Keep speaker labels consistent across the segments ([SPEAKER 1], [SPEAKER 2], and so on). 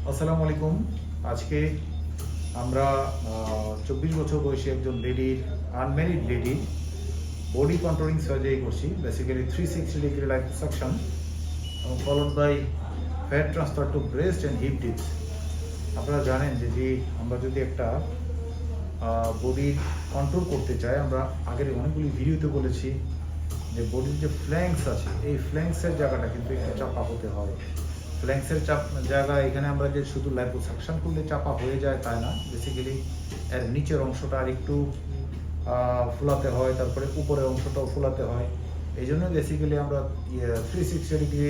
[SPEAKER 1] আসসালামু আলাইকুম। আজকে আমরা 24 বছর বয়সী একজন লেডির, আনম্যারিড লেডির বডি কন্ট্রোলিং সার্জারি করছি। বেসিক্যালি 360 ডিগ্রি লাইপোসাকশন এবং followed by fat transfer to breast and hip dips. আপনারা জানেন যে আমরা যদি একটা বডি কন্ট্রোল করতে চাই, আমরা আগের অনেকগুলি ভিডিওতে বলেছি যে বডির যে ফ্ল্যাঙ্কস আছে, এই ফ্ল্যাঙ্কসের জায়গাটা কিন্তু একটু চাপা হতে হয়। ফ্ল্যাঙ্কসের জায়গা এখানে আমরা যে শুধু লাইপোসাকশন করলে চাপা হয়ে যায় তাই না, বেসিক্যালি এর নিচের অংশটা আর একটু ফোলাতে হয়, তারপরে উপরের অংশটাও ফোলাতে হয়। এই জন্য বেসিক্যালি আমরা 360 ডিগ্রি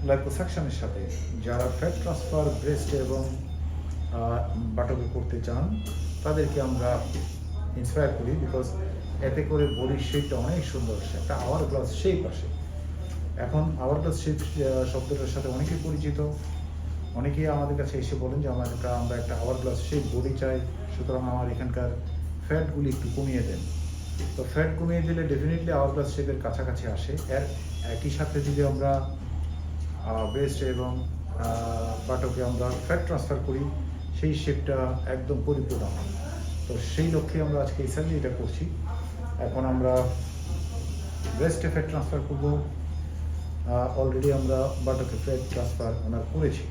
[SPEAKER 1] লাইপোসাকশনের সাথে যারা ফ্যাট ট্রান্সফার ব্রেস্ট এবং বাটকে করতে চান তাদেরকে আমরা ইন্সপায়ার করি, বিকজ এতে করে বডির শেপটা অনেক সুন্দর আসে, একটা আওয়ার গ্লাস শেপ আসে। এখন আওয়ার গ্লাস শেপ শব্দটার সাথে অনেকেই পরিচিত। অনেকেই আমাদের কাছে এসে বলেন যে আমরা একটা আওয়ার গ্লাস শেপ বডি চাই, সুতরাং আমার এখানকার ফ্যাটগুলি একটু কমিয়ে দেন। তো ফ্যাট কমিয়ে দিলে ডেফিনেটলি আওয়ার গ্লাস শেপের কাছাকাছি আসে। এর একই সাথে যদি আমরা ব্রেস্ট এবং বাটকে আমরা ফ্যাট ট্রান্সফার করি, সেই শেপটা একদম পরিপূর্ণ হয়। তো সেই লক্ষ্যে আমরা আজকে এই সার্জারিটা করছি। এখন আমরা ব্রেস্টে ফ্যাট ট্রান্সফার করব। অলরেডি আমরা বাটকে ফ্যাট ট্রান্সফার ওনার করেছি।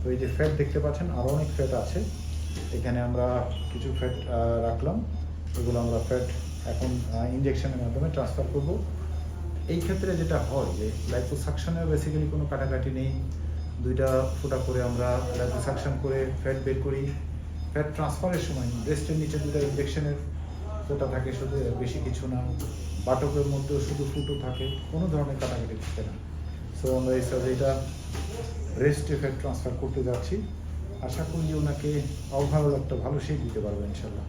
[SPEAKER 1] তো এই যে ফ্যাট দেখতে পাচ্ছেন, আরও অনেক ফ্যাট আছে। এখানে আমরা কিছু ফ্যাট রাখলাম, এগুলো আমরা ফ্যাট এখন ইনজেকশনের মাধ্যমে ট্রান্সফার করব। এই ক্ষেত্রে যেটা হয় যে লাইপোসাকশনের বেসিক্যালি কোনো কাটাকাটি নেই। দুইটা ফুটা করে আমরা লাইপোসাকশন করে ফ্যাট বের করি। ফ্যাট ট্রান্সফারের সময় ব্রেস্টের নিচে দুটো ইনজেকশনের ফোঁটা থাকে, শুধু বেশি কিছু না। বাটকের মধ্যেও শুধু ফুটো থাকে, কোনো ধরনের কাটাকাটি থাকে না। সো আমরা এই সার্জারিটা ব্রেস্টে ফ্যাট ট্রান্সফার করতে যাচ্ছি। আশা করি যে ওনাকে ওভারঅল একটা ভালো শেপ দিতে পারবো ইনশাল্লাহ।